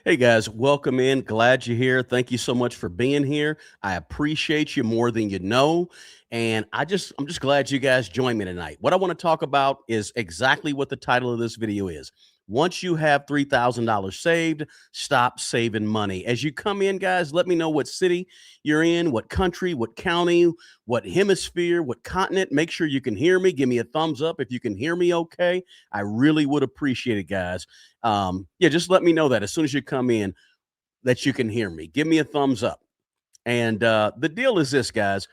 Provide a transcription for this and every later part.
Hey guys, welcome in. Glad you're here. Thank you so much for being here. I appreciate you more than you know. And I'm just glad you guys joined me tonight. What I want to talk about is exactly what the title of this video is. Once you have $3,000 saved, stop saving money. As you come in, guys, let me know what city you're in, what country, what county, what hemisphere, what continent. Make sure you can hear me. Give me a thumbs up if you can hear me okay. I really would appreciate it, guys. Yeah, just let me know that as soon as you come in that you can hear me. Give me a thumbs up. And the deal is this, guys.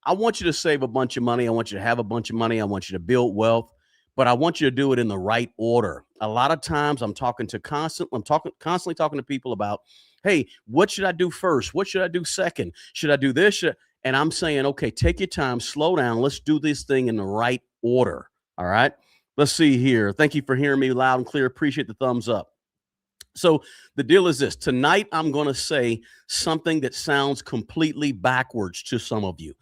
I want you to save a bunch of money. I want you to have a bunch of money. I want you to build wealth, but I want you to do it in the right order. A lot of times I'm talking constantly talking to people about, hey, what should I do first? What should I do second? Should I do this? And I'm saying, okay, take your time, slow down. Let's do this thing in the right order. All right. Let's see here. Thank you for hearing me loud and clear. Appreciate the thumbs up. So the deal is this. Tonight, I'm going to say something that sounds completely backwards to some of you.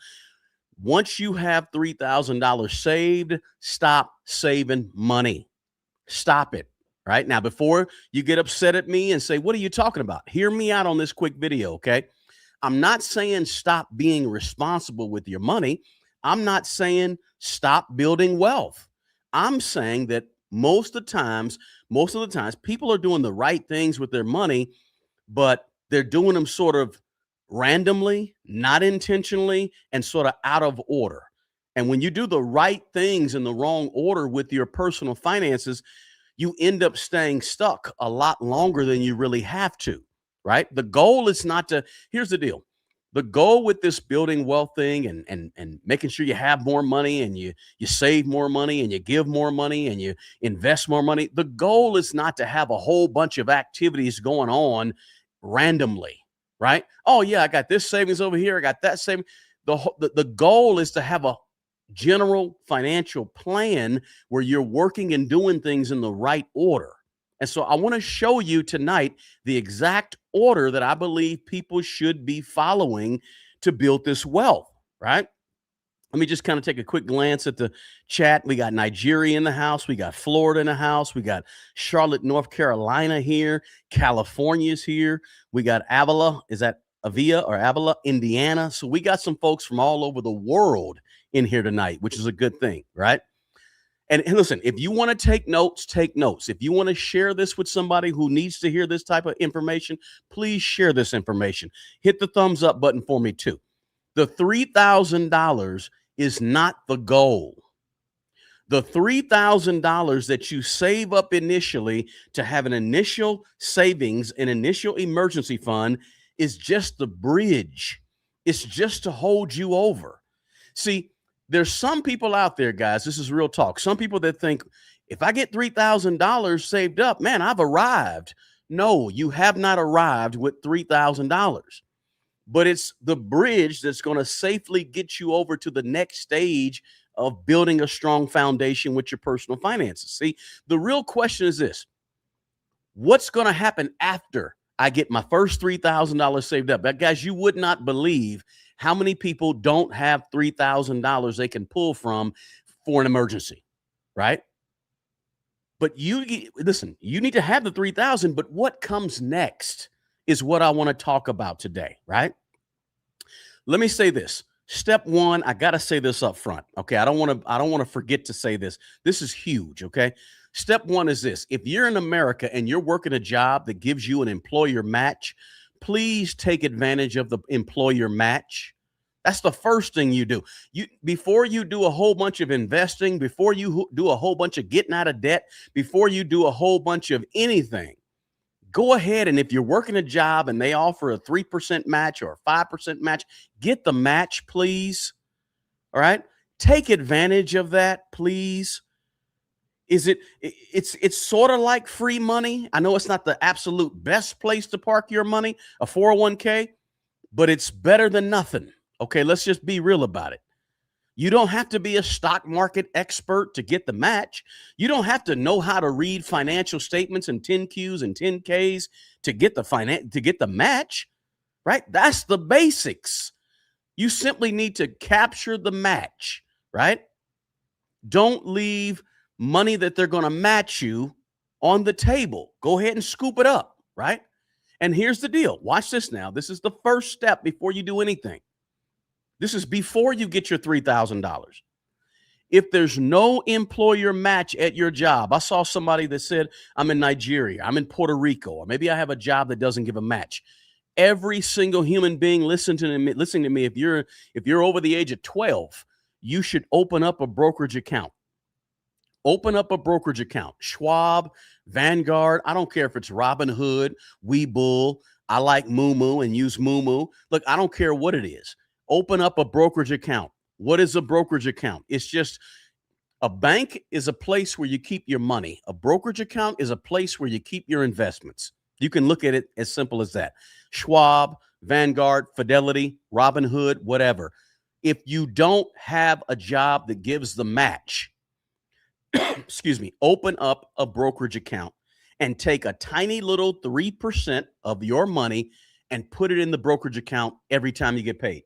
Once you have $3,000 saved, stop saving money. Stop it. Right now, before you get upset at me and say, what are you talking about? Hear me out on this quick video. Okay. I'm not saying stop being responsible with your money. I'm not saying stop building wealth. I'm saying that most of the times, people are doing the right things with their money, but they're doing them sort of randomly, not intentionally, and sort of out of order. And when you do the right things in the wrong order with your personal finances, you end up staying stuck a lot longer than you really have to, right? The goal is not to, here's the deal. The goal with this building wealth thing and making sure you have more money and you save more money and you give more money and you invest more money. The goal is not to have a whole bunch of activities going on randomly, right? Oh yeah, I got this savings over here, I got that saving. The goal is to have a general financial plan where you're working and doing things in the right order. And so I want to show you tonight the exact order that I believe people should be following to build this wealth, right? Let me just kind of take a quick glance at the chat. We got Nigeria in the house. We got Florida in the house. We got Charlotte, North Carolina here. California's here. We got Avila. Is that Avila or Avila, Indiana? So we got some folks from all over the world in here tonight, which is a good thing, right? And listen, if you want to take notes, take notes. If you want to share this with somebody who needs to hear this type of information, please share this information. Hit the thumbs up button for me too. The $3,000 is not the goal. The $3,000 that you save up initially to have an initial savings, an initial emergency fund is just the bridge. It's just to hold you over. See, there's some people out there, guys, this is real talk. Some people that think if I get $3,000 saved up, man, I've arrived. No, you have not arrived with $3,000, but it's the bridge that's going to safely get you over to the next stage of building a strong foundation with your personal finances. See, the real question is this: what's going to happen after I get my first $3,000 saved up? But guys, you would not believe how many people don't have $3,000 they can pull from for an emergency, right? But you listen, you need to have the 3,000, but what comes next is what I want to talk about today, right? Let me say this. Step one, I got to say this up front. Okay. I don't want to forget to say this. This is huge. Okay. Step one is this. If you're in America and you're working a job that gives you an employer match, please take advantage of the employer match. That's the first thing you do. Before you do a whole bunch of investing, before you do a whole bunch of getting out of debt, before you do a whole bunch of anything, go ahead, and if you're working a job and they offer a 3% match or a 5% match, get the match, please. All right? Take advantage of that, please. It's sort of like free money. I know it's not the absolute best place to park your money, a 401k, but it's better than nothing. Okay, let's just be real about it. You don't have to be a stock market expert to get the match. You don't have to know how to read financial statements and 10Qs and 10Ks to get the match, right? That's the basics. You simply need to capture the match, right? Don't leave money that they're going to match you on the table. Go ahead and scoop it up, right? And here's the deal. Watch this now. This is the first step before you do anything. This is before you get your $3,000. If there's no employer match at your job, I saw somebody that said, I'm in Nigeria, I'm in Puerto Rico, or maybe I have a job that doesn't give a match. Every single human being listening to me, if you're over the age of 12, you should open up a brokerage account. Open up a brokerage account. Schwab, Vanguard, I don't care if it's Robinhood, Webull. I like Moo and use Moo. Look, I don't care what it is. Open up a brokerage account. What is a brokerage account? It's just a bank is a place where you keep your money. A brokerage account is a place where you keep your investments. You can look at it as simple as that. Schwab, Vanguard, Fidelity, Robinhood, whatever. If you don't have a job that gives the match, excuse me, open up a brokerage account and take a tiny little 3% of your money and put it in the brokerage account every time you get paid.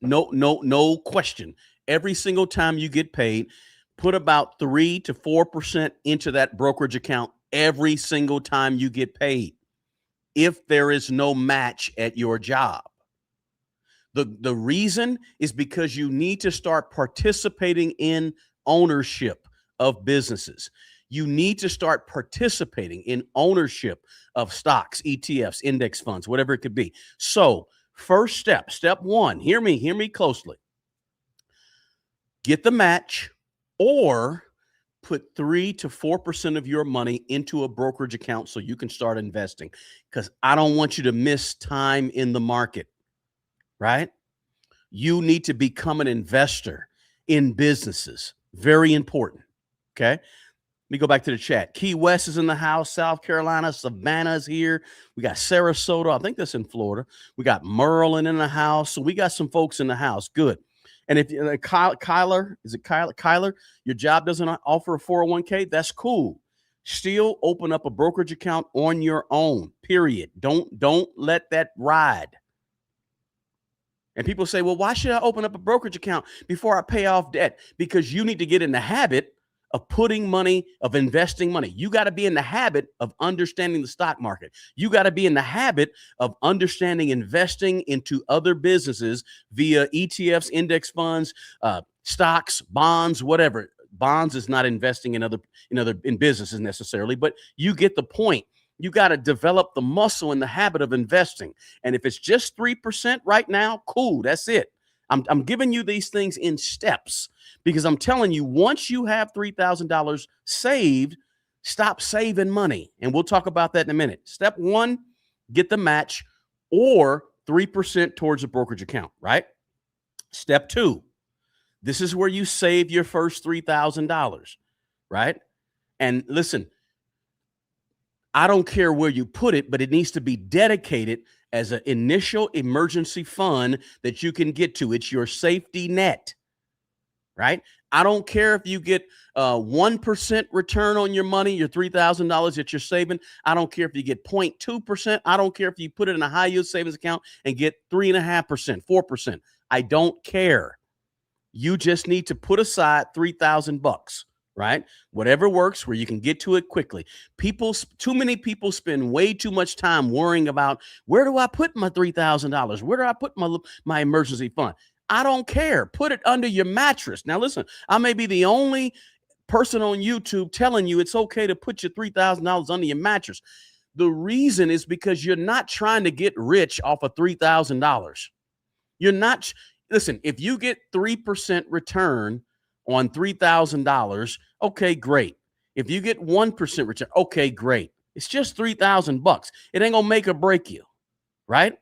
No question. Every single time you get paid, put about 3 to 4% into that brokerage account every single time you get paid. If there is no match at your job. The reason is because you need to start participating in ownership of businesses. You need to start participating in ownership of stocks, ETFs, index funds, whatever it could be. So, first step one, hear me closely. Get the match or put 3 to 4% of your money into a brokerage account so you can start investing, because I don't want you to miss time in the market, right? You need to become an investor in businesses. Very important. Okay. Let me go back to the chat. Key West is in the house. South Carolina. Savannah's here. We got Sarasota. I think that's in Florida. We got Maryland in the house. So we got some folks in the house. Good. And if Kyler, is it Kyler? Your job doesn't offer a 401k. That's cool. Still open up a brokerage account on your own. Period. Don't let that ride. And people say, well, why should I open up a brokerage account before I pay off debt? Because you need to get in the habit of putting money, of investing money. You got to be in the habit of understanding the stock market. You got to be in the habit of understanding investing into other businesses via ETFs, index funds, stocks, bonds, whatever. Bonds is not investing in businesses necessarily, but you get the point. You got to develop the muscle and the habit of investing. And if it's just 3% right now, cool, that's it. I'm giving you these things in steps because I'm telling you, once you have $3,000 saved, stop saving money. And we'll talk about that in a minute. Step one, get the match or 3% towards a brokerage account, right? Step two, this is where you save your first $3,000, right? And listen, I don't care where you put it, but it needs to be dedicated as an initial emergency fund that you can get to. It's your safety net, right? I don't care if you get 1% return on your money, your $3,000 that you're saving. I don't care if you get 0.2%. I don't care if you put it in a high yield savings account and get 3.5%, 4%. I don't care. You just need to put aside $3,000. Right? Whatever works where you can get to it quickly. Too many people spend way too much time worrying about where do I put my $3,000? Where do I put my emergency fund? I don't care. Put it under your mattress. Now, listen, I may be the only person on YouTube telling you it's okay to put your $3,000 under your mattress. The reason is because you're not trying to get rich off of $3,000. You're not. Listen, if you get 3% return on $3,000, okay, great. If you get 1% return, okay, great. It's just $3,000. It ain't gonna make or break you, right?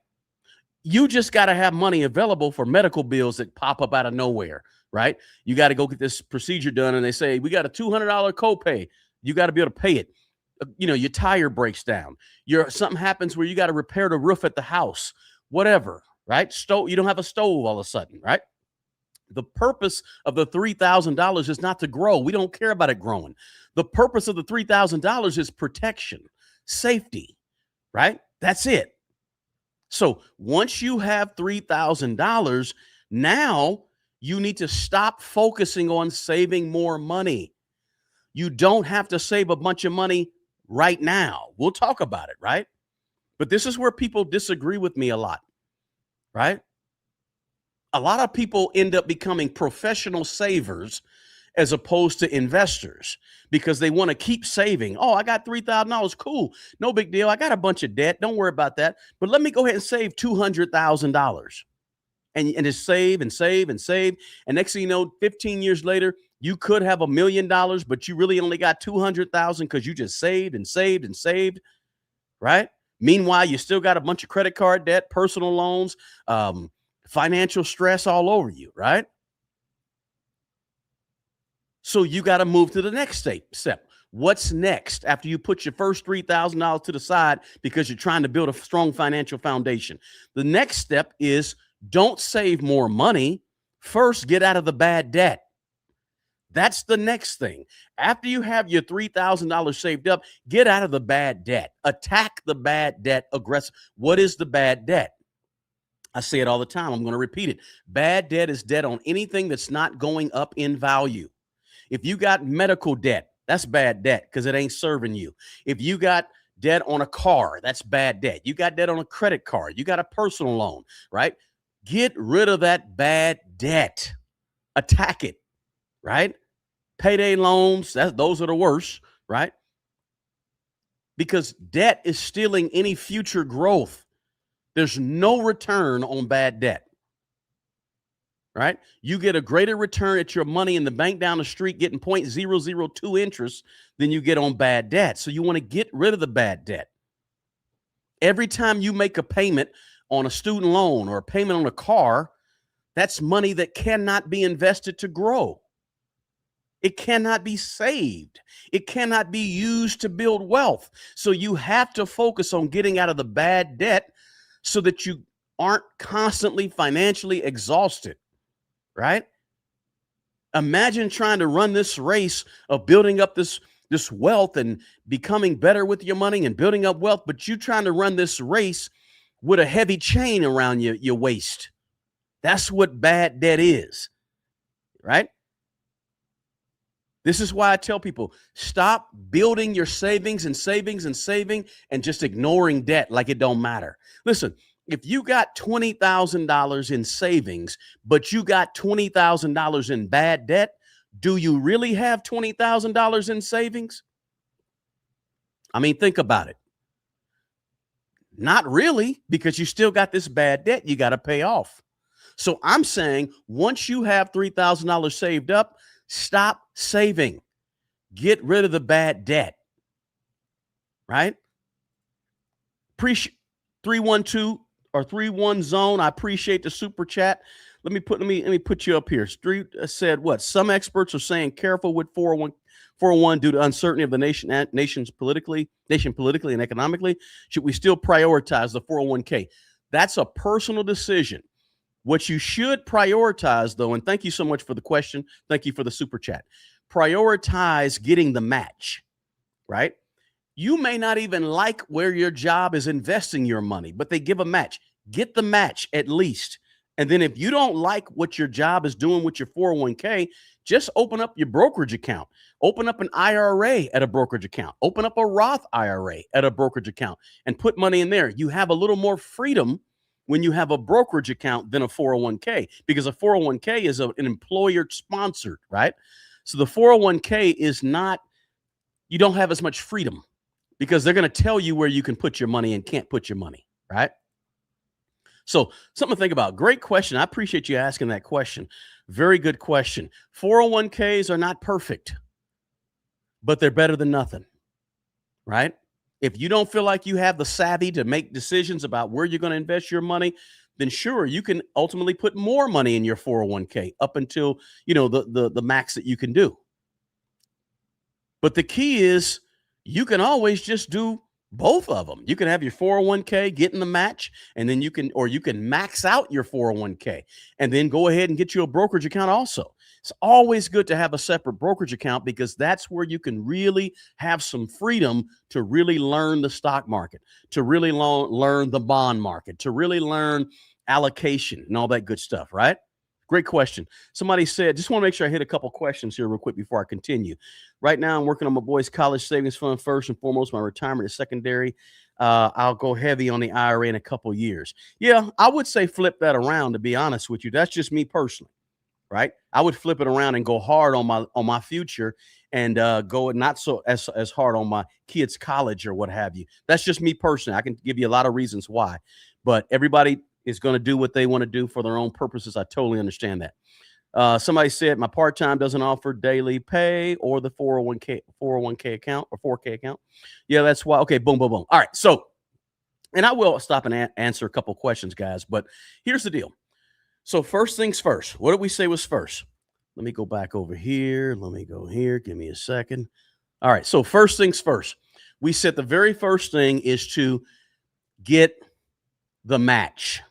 You just got to have money available for medical bills that pop up out of nowhere, right? You got to go get this procedure done, and they say we got a $200 copay. You got to be able to pay it. Your tire breaks down. Something happens where you got to repair the roof at the house, whatever, right? You don't have a stove all of a sudden, right? The purpose of the $3,000 is not to grow. We don't care about it growing. The purpose of the $3,000 is protection, safety, right? That's it. So once you have $3,000, now you need to stop focusing on saving more money. You don't have to save a bunch of money right now. We'll talk about it, right? But this is where people disagree with me a lot, right? A lot of people end up becoming professional savers as opposed to investors because they want to keep saving. Oh, I got $3,000. Cool. No big deal. I got a bunch of debt. Don't worry about that. But let me go ahead and save $200,000 and just save and save and save. And next thing you know, 15 years later, you could have $1 million, but you really only got 200,000 because you just saved and saved and saved, right? Meanwhile, you still got a bunch of credit card debt, personal loans, financial stress all over you, right? So you got to move to the next step. What's next after you put your first $3,000 to the side because you're trying to build a strong financial foundation? The next step is don't save more money. First, get out of the bad debt. That's the next thing. After you have your $3,000 saved up, get out of the bad debt. Attack the bad debt aggressive. What is the bad debt? I say it all the time. I'm going to repeat it. Bad debt is debt on anything that's not going up in value. If you got medical debt, that's bad debt because it ain't serving you. If you got debt on a car, that's bad debt. You got debt on a credit card. You got a personal loan, right? Get rid of that bad debt. Attack it, right? Payday loans, those are the worst, right? Because debt is stealing any future growth. There's no return on bad debt. Right? You get a greater return at your money in the bank down the street getting 0.002 interest than you get on bad debt. So you want to get rid of the bad debt. Every time you make a payment on a student loan or a payment on a car, that's money that cannot be invested to grow. It cannot be saved. It cannot be used to build wealth. So you have to focus on getting out of the bad debt so that you aren't constantly financially exhausted. Right? Imagine trying to run this race of building up this wealth and becoming better with your money and building up wealth, but you trying to run this race with a heavy chain around your waist. That's what bad debt is, right? This is why I tell people, stop building your savings and savings and saving and just ignoring debt like it don't matter. Listen, if you got $20,000 in savings, but you got $20,000 in bad debt, do you really have $20,000 in savings? I mean, think about it. Not really, because you still got this bad debt you got to pay off. So I'm saying once you have $3,000 saved up, stop saving. Get rid of the bad debt. Right? Appreciate 312 or 31 zone. I appreciate the super chat. Let me put you up here. Street said what? Some experts are saying careful with 401 due to uncertainty of the nation politically and economically. Should we still prioritize the 401k? That's a personal decision. What you should prioritize, though, and thank you so much for the question. Thank you for the super chat. Prioritize getting the match, right? You may not even like where your job is investing your money, but they give a match. Get the match at least. And then if you don't like what your job is doing with your 401k, just open up your brokerage account. Open up an IRA at a brokerage account. Open up a Roth IRA at a brokerage account and put money in there. You have a little more freedom when you have a brokerage account than a 401k, because a 401k is an employer sponsored, right? So the 401k is not, you don't have as much freedom because they're going to tell you where you can put your money and can't put your money, right? So something to think about. Great question. I appreciate you asking that question. Very good question. 401ks are not perfect, but they're better than nothing, right? If you don't feel like you have the savvy to make decisions about where you're going to invest your money, then sure, you can ultimately put more money in your 401k up until, the max that you can do. But the key is you can always just do both of them. You can have your 401k get in the match, and then you can max out your 401k and then go ahead and get you a brokerage account also. It's always good to have a separate brokerage account because that's where you can really have some freedom to really learn the stock market, to really learn the bond market, to really learn allocation and all that good stuff, right? Great question. Somebody said, just want to make sure I hit a couple questions here real quick before I continue. Right now, I'm working on my boy's college savings fund first and foremost. My retirement is secondary. I'll go heavy on the IRA in a couple years. Yeah, I would say flip that around. To be honest with you, that's just me personally, right? I would flip it around and go hard on my future and go not so as hard on my kids' college or what have you. That's just me personally. I can give you a lot of reasons why, but everybody is going to do what they want to do for their own purposes. I totally understand that. Somebody said my part time doesn't offer daily pay or the 401k account or 4K account. Yeah, that's why. Okay, boom, boom, boom. All right, so and I will stop and answer a couple questions, guys. But here's the deal. So first things first. What did we say was first? Let me go back over here. Let me go here. Give me a second. All right. So first things first. We said the very first thing is to get the match,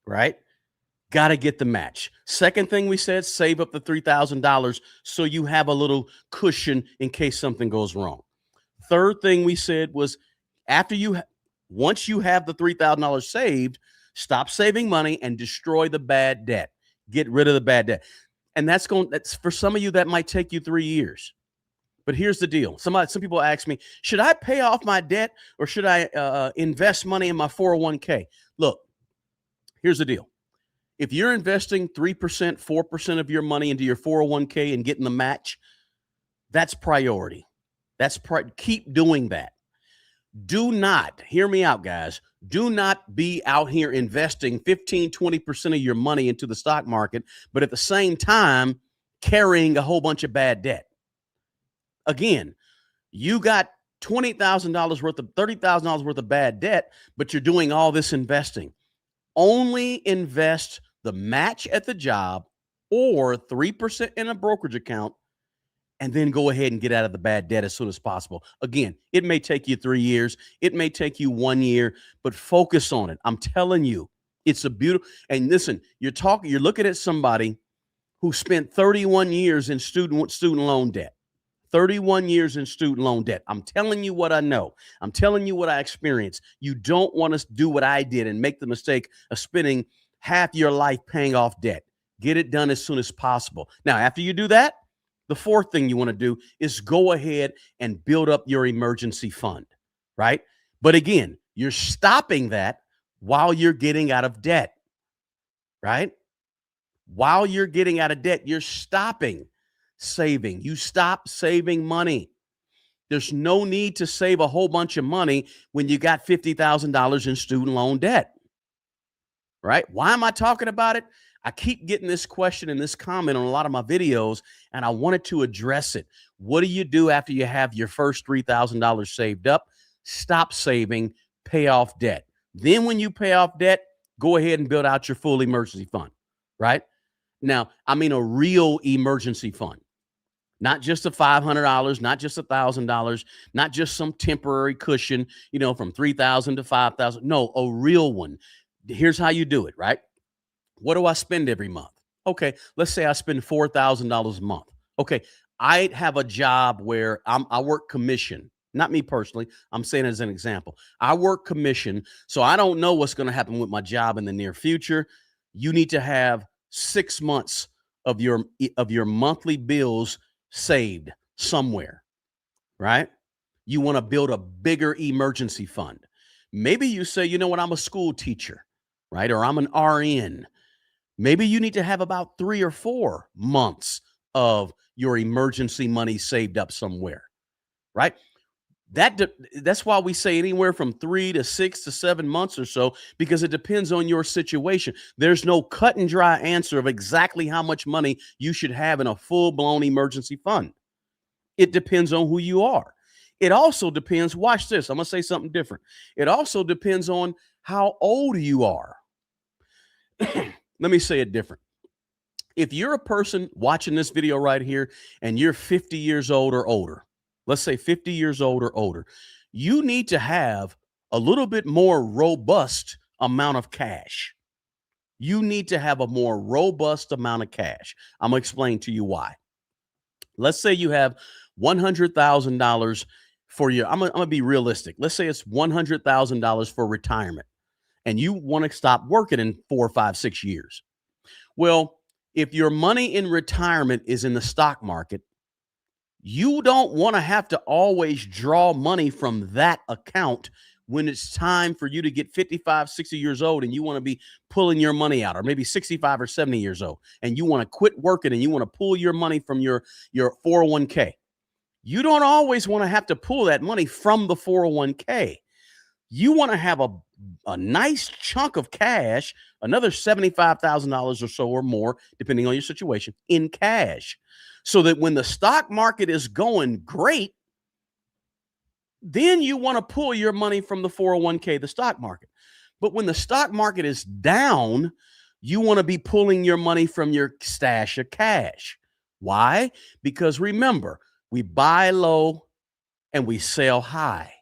right? Got to get the match. Second thing we said, save up the $3,000 so you have a little cushion in case something goes wrong. Third thing we said was once you have the $3,000 saved, stop saving money and destroy the bad debt. Get rid of the bad debt. And that's for some of you, that might take you 3 years. But here's the deal. Some people ask me, should I pay off my debt or should I invest money in my 401k? Look, here's the deal. If you're investing 3%, 4% of your money into your 401k and getting the match, that's priority. Keep doing that. Do not, hear me out, guys. Do not be out here investing 15, 20% of your money into the stock market, but at the same time, carrying a whole bunch of bad debt. Again, you got $20,000 worth of $30,000 worth of bad debt, but you're doing all this investing. Only invest the match at the job or 3% in a brokerage account, and then go ahead and get out of the bad debt as soon as possible. Again, it may take you 3 years. It may take you 1 year, but focus on it. I'm telling you, it's a beautiful, and listen, you're looking at somebody who spent 31 years in student loan debt. 31 years in student loan debt. I'm telling you what I know. I'm telling you what I experienced. You don't want to do what I did and make the mistake of spending half your life paying off debt. Get it done as soon as possible. Now, after you do that, the fourth thing you want to do is go ahead and build up your emergency fund, right? But again, you're stopping that while you're getting out of debt, right? While you're getting out of debt, you're stopping saving. You stop saving money. There's no need to save a whole bunch of money when you got $50,000 in student loan debt, right? Why am I talking about it? I keep getting this question and this comment on a lot of my videos, and I wanted to address it. What do you do after you have your first $3,000 saved up? Stop saving, pay off debt. Then when you pay off debt, go ahead and build out your full emergency fund, right? Now, I mean a real emergency fund, not just a $500, not just $1,000, not just some temporary cushion, from $3,000 to $5,000. No, a real one. Here's how you do it, right? What do I spend every month? Okay, let's say I spend $4,000 a month. Okay, I have a job where I work commission. Not me personally. I'm saying as an example. I work commission, so I don't know what's going to happen with my job in the near future. You need to have 6 months of your monthly bills saved somewhere, right? You want to build a bigger emergency fund. Maybe you say, you know what, I'm a school teacher, right? Or I'm an RN. Maybe you need to have about 3 or 4 months of your emergency money saved up somewhere, right? That's why we say anywhere from 3 to 6 to 7 months or so, because it depends on your situation. There's no cut and dry answer of exactly how much money you should have in a full-blown emergency fund. It depends on who you are. It also depends, watch this, I'm going to say something different. It also depends on how old you are. Let me say it different. If you're a person watching this video right here and you're 50 years old or older, let's say 50 years old or older, you need to have a little bit more robust amount of cash. You need to have a more robust amount of cash. I'm going to explain to you why. Let's say you have $100,000 for your, I'm going to be realistic. Let's say it's $100,000 for retirement and you want to stop working in 4, 5, 6 years. Well, if your money in retirement is in the stock market, you don't want to have to always draw money from that account when it's time for you to get 55, 60 years old and you want to be pulling your money out, or maybe 65 or 70 years old, and you want to quit working and you want to pull your money from your 401k. You don't always want to have to pull that money from the 401k. You want to have a nice chunk of cash, another $75,000 or so or more, depending on your situation, in cash. So that when the stock market is going great, then you want to pull your money from the 401k, the stock market. But when the stock market is down, you want to be pulling your money from your stash of cash. Why? Because remember, we buy low and we sell high.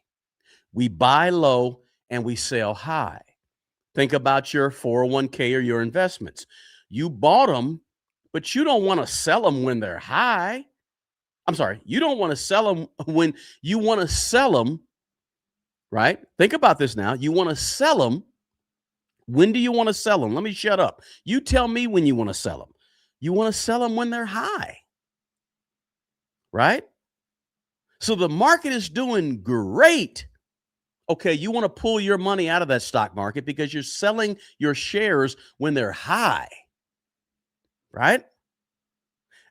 We buy low and we sell high. Think about your 401k or your investments. You bought them, but you don't want to sell them when they're high. I'm sorry, you don't want to sell them when you want to sell them, right? Think about this now. You want to sell them. When do you want to sell them? Let me shut up. You tell me when you want to sell them. You want to sell them when they're high, right? So the market is doing great. Okay, you want to pull your money out of that stock market because you're selling your shares when they're high, right?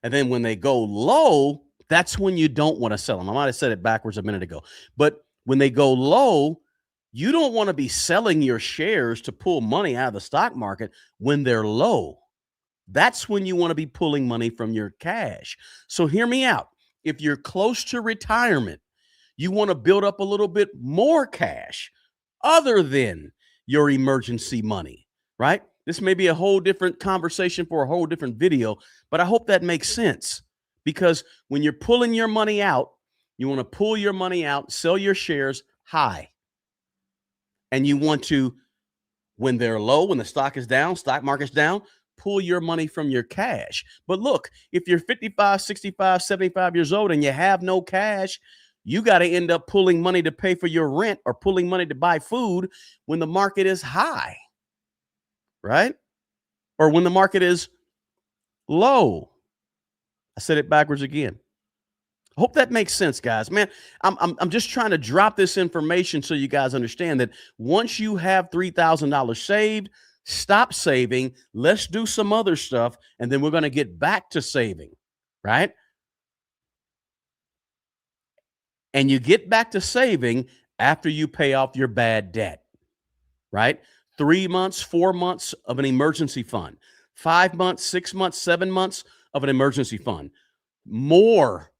And then when they go low, that's when you don't want to sell them. I might have said it backwards a minute ago. But when they go low, you don't want to be selling your shares to pull money out of the stock market when they're low. That's when you want to be pulling money from your cash. So hear me out. If you're close to retirement, you want to build up a little bit more cash other than your emergency money, right? This may be a whole different conversation for a whole different video, but I hope that makes sense, because when you're pulling your money out, you want to pull your money out, sell your shares high. And you want to, when they're low, when the stock is down, stock market's down, pull your money from your cash. But look, if you're 55, 65, 75 years old and you have no cash, you got to end up pulling money to pay for your rent or pulling money to buy food when the market is high, right? Or when the market is low. I said it backwards again. I hope that makes sense, guys. Man, I'm just trying to drop this information so you guys understand that once you have $3,000 saved, stop saving. Let's do some other stuff, and then we're going to get back to saving, right? And you get back to saving after you pay off your bad debt, right? 3 months, 4 months of an emergency fund, 5 months, 6 months, 7 months of an emergency fund. More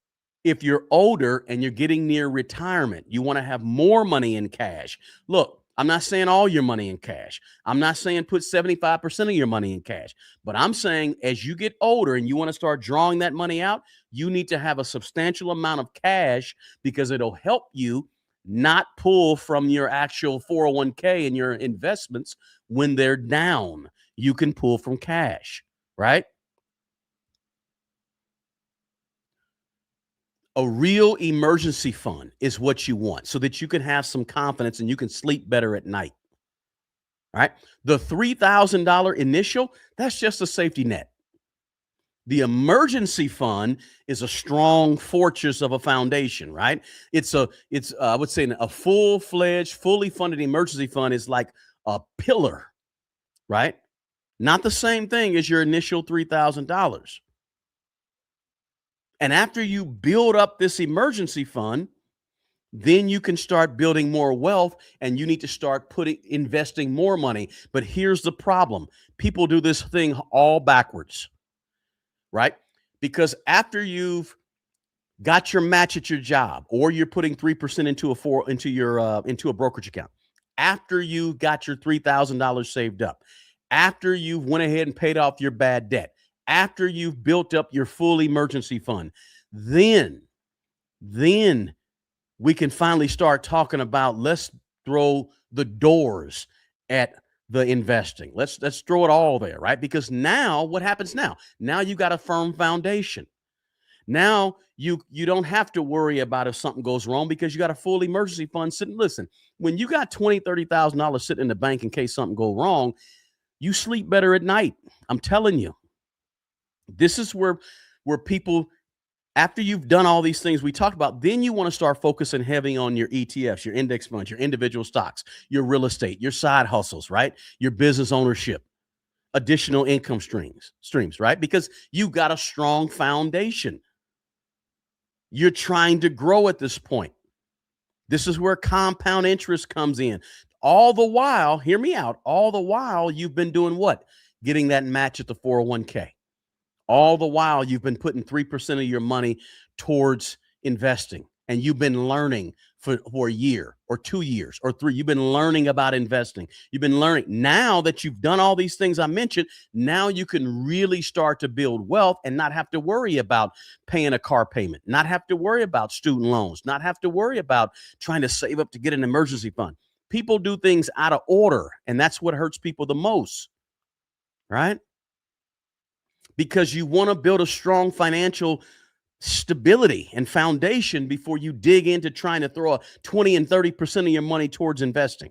if you're older and you're getting near retirement. You want to have more money in cash. Look, I'm not saying all your money in cash. I'm not saying put 75% of your money in cash. But I'm saying as you get older and you want to start drawing that money out, you need to have a substantial amount of cash, because it'll help you not pull from your actual 401k and your investments when they're down. You can pull from cash, right? A real emergency fund is what you want so that you can have some confidence and you can sleep better at night. Right? The $3,000 initial, that's just a safety net. The emergency fund is a strong fortress of a foundation, right? It's I would say a full-fledged, fully funded emergency fund is like a pillar, right? Not the same thing as your initial $3,000. And after you build up this emergency fund, then you can start building more wealth, and you need to start investing more money. But here's the problem. People do this thing all backwards, right? Because after you've got your match at your job, or you're putting 3% into a brokerage account, after you got your $3,000 saved up, after you've went ahead and paid off your bad debt, after you've built up your full emergency fund, then we can finally start talking about, let's throw the doors at the investing. Let's throw it all there, right? Because now what happens now? Now you got a firm foundation. Now you don't have to worry about if something goes wrong, because you got a full emergency fund sitting. Listen, when you got $20,000, $30,000 sitting in the bank in case something go wrong, You sleep better at night. I'm telling you. This is where people, after you've done all these things we talked about, then you want to start focusing heavy on your ETFs, your index funds, your individual stocks, your real estate, your side hustles, right? Your business ownership, additional income streams, right? Because you got a strong foundation. You're trying to grow at this point. This is where compound interest comes in. All the while, hear me out, all the while you've been doing what? Getting that match at the 401k. All the while you've been putting 3% of your money towards investing, and you've been learning for a year or 2 years or three. You've been learning about investing. You've been learning. Now that you've done all these things I mentioned, now you can really start to build wealth and not have to worry about paying a car payment, not have to worry about student loans, not have to worry about trying to save up to get an emergency fund. People do things out of order, and that's what hurts people the most, right? Because you want to build a strong financial stability and foundation before you dig into trying to throw a 20 and 30% of your money towards investing.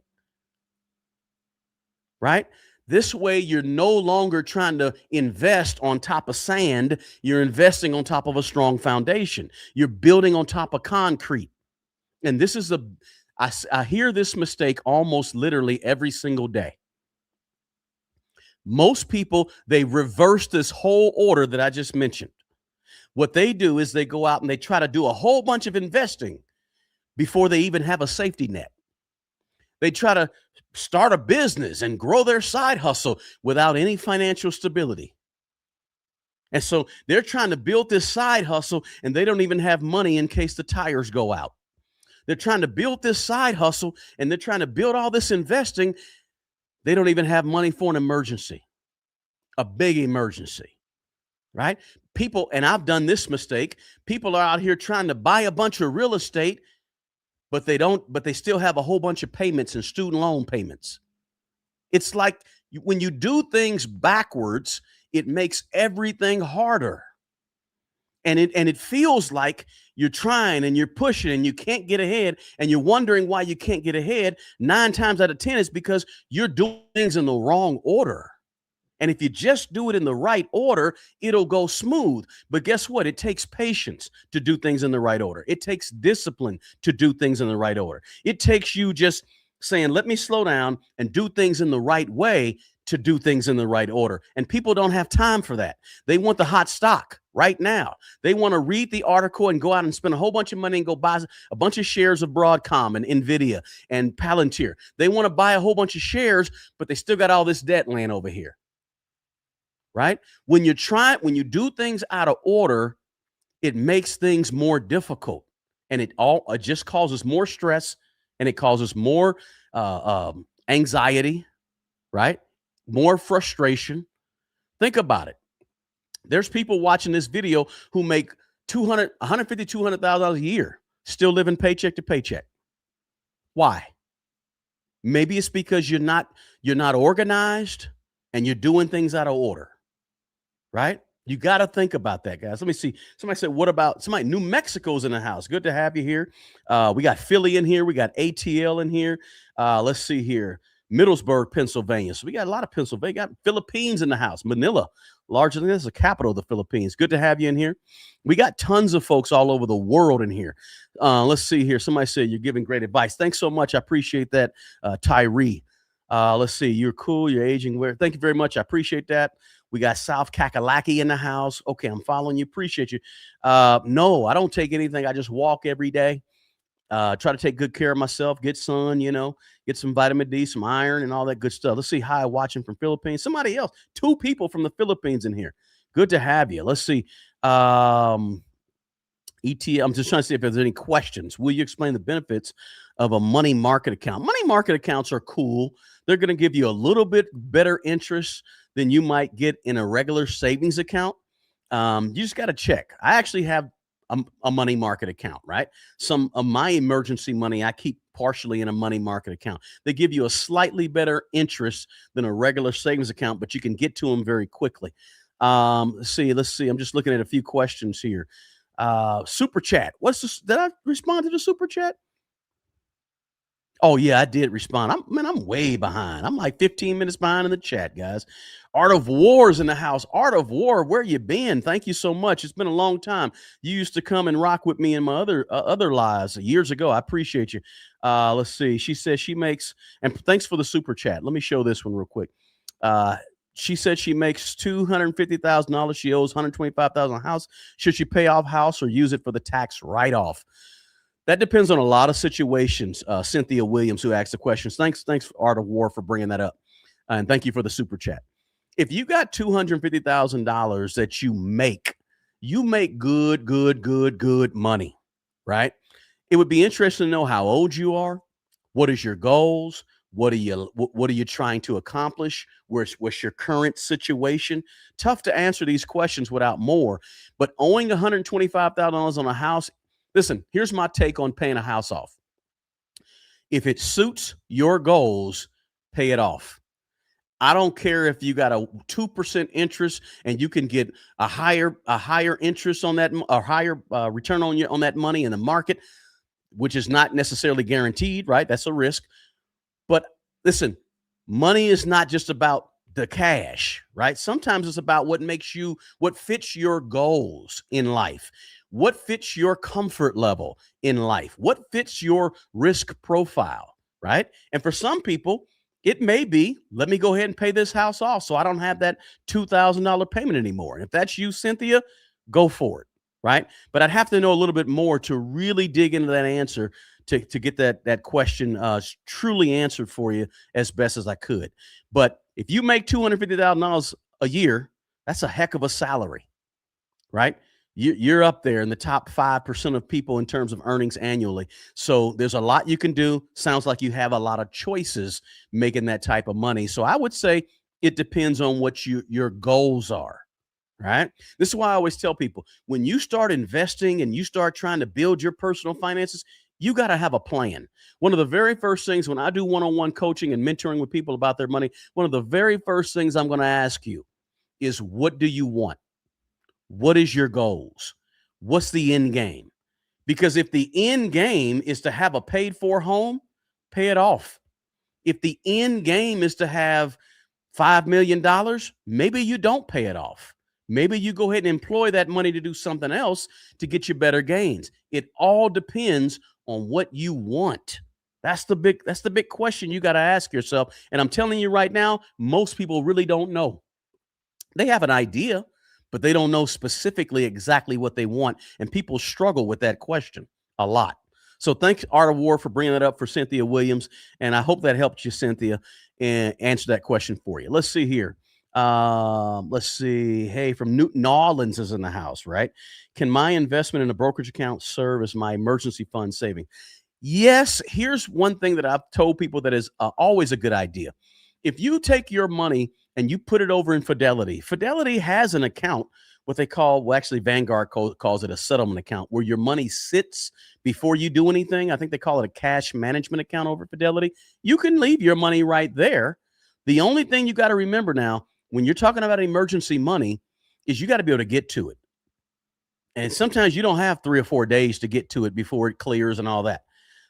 Right? This way, you're no longer trying to invest on top of sand. You're investing on top of a strong foundation. You're building on top of concrete. And this is I hear this mistake almost literally every single day. Most people, they reverse this whole order that I just mentioned. What they do is they go out and they try to do a whole bunch of investing before they even have a safety net. They try to start a business and grow their side hustle without any financial stability. And so they're trying to build this side hustle and they don't even have money in case the tires go out. They're trying to build this side hustle and they're trying to build all this investing. They don't even have money for an emergency, a big emergency, right? People, and I've done this mistake, people are out here trying to buy a bunch of real estate, but they still have a whole bunch of payments and student loan payments. It's like when you do things backwards, it makes everything harder. And it feels like you're trying and you're pushing and you can't get ahead and you're wondering why you can't get ahead. 9 times out of 10 is because you're doing things in the wrong order. And if you just do it in the right order, it'll go smooth. But guess what? It takes patience to do things in the right order. It takes discipline to do things in the right order. It takes you just saying, let me slow down and do things in the right way to do things in the right order. And people don't have time for that. They want the hot stock right now. They want to read the article and go out and spend a whole bunch of money and go buy a bunch of shares of Broadcom and Nvidia and Palantir. They want to buy a whole bunch of shares, but they still got all this debt laying over here. Right? When you do things out of order, it makes things more difficult, and it just causes more stress, and it causes more anxiety, right? More frustration. Think about it. There's people watching this video who make $150,000-$200,000 a year, still living paycheck to paycheck. Why? Maybe it's because you're not organized and you're doing things out of order. Right? You got to think about that, guys. Let me see. Somebody said, what about somebody? New Mexico's in the house. Good to have you here. We got Philly in here. We got ATL in here. Let's see here. Middlesburg, Pennsylvania. So we got a lot of Pennsylvania. Got Philippines in the house. Manila, larger than this, the capital of the Philippines. Good to have you in here. We got tons of folks all over the world in here. Let's see here. Somebody said you're giving great advice. Thanks so much. I appreciate that, Tyree. Let's see. You're cool. You're aging well. Thank you very much. I appreciate that. We got South Kakalaki in the house. Okay, I'm following you. Appreciate you. No, I don't take anything. I just walk every day. Try to take good care of myself, get sun, get some vitamin D, some iron, and all that good stuff. Let's see. Hi, watching from Philippines. Somebody else. 2 people from the Philippines in here. Good to have you. Let's see. I'm just trying to see if there's any questions. Will you explain the benefits of a money market account? Money market accounts are cool. They're going to give you a little bit better interest than you might get in a regular savings account. You just got to check. I actually have a money market account, right? Some of my emergency money I keep partially in a money market account. They give you a slightly better interest than a regular savings account, but you can get to them very quickly. Let's see. I'm just looking at a few questions here. Super chat. What's this? Did I respond to the super chat? Oh yeah, I did respond. I'm way behind. I'm like 15 minutes behind in the chat, guys. Art of War's in the house. Art of War, where you been? Thank you so much. It's been a long time. You used to come and rock with me in my other lives years ago. I appreciate you. Let's see. She says she makes, and thanks for the super chat. Let me show this one real quick. Uh, she said she makes $250,000. She owes 125,000 on house. Should she pay off house or use it for the tax write off? That depends on a lot of situations. Cynthia Williams, who asked the questions. Thanks, Art of War, for bringing that up, and thank you for the super chat. If you got $250,000 that you make good money, right? It would be interesting to know how old you are. What is your goals? What are you trying to accomplish? What's your current situation? Tough to answer these questions without more. But owing $125,000 on a house, listen, here's my take on paying a house off. If it suits your goals, pay it off. I don't care if you got a 2% interest and you can get a higher interest on that, a higher return on that money in the market, which is not necessarily guaranteed, right? That's a risk. But listen, money is not just about the cash, right? Sometimes it's about what fits your goals in life, what fits your comfort level in life, what fits your risk profile, right? And for some people, it may be, let me go ahead and pay this house off so I don't have that $2,000 payment anymore. And if that's you, Cynthia, go for it, right? But I'd have to know a little bit more to really dig into that answer to get that question truly answered for you as best as I could. But if you make $250,000 a year, that's a heck of a salary, right? You're up there in the top 5% of people in terms of earnings annually. So there's a lot you can do. Sounds like you have a lot of choices making that type of money. So I would say it depends on what your goals are. Right. This is why I always tell people, when you start investing and you start trying to build your personal finances, you got to have a plan. One of the very first things when I do one-on-one coaching and mentoring with people about their money, one of the very first things I'm going to ask you is, what do you want? What is your goals? What's the end game? Because if the end game is to have a paid for home, pay it off. If the end game is to have $5 million, maybe you don't pay it off. Maybe you go ahead and employ that money to do something else to get you better gains. It all depends on what you want. That's the big question you got to ask yourself. And I'm telling you right now, most people really don't know. They have an idea, but they don't know specifically exactly what they want. And people struggle with that question a lot. So thanks, Art of War, for bringing that up for Cynthia Williams. And I hope that helped you, Cynthia, and answer that question for you. Let's see here. Let's see. Hey, from Newton Orleans is in the house, right? Can my investment in a brokerage account serve as my emergency fund saving? Yes. Here's one thing that I've told people that is always a good idea. If you take your money and you put it over in Fidelity, Fidelity has an account, what they call, well, actually, Vanguard calls it a settlement account, where your money sits before you do anything. I think they call it a cash management account over Fidelity. You can leave your money right there. The only thing you got to remember now, when you're talking about emergency money, is you got to be able to get to it. And sometimes you don't have 3 or 4 days to get to it before it clears and all that.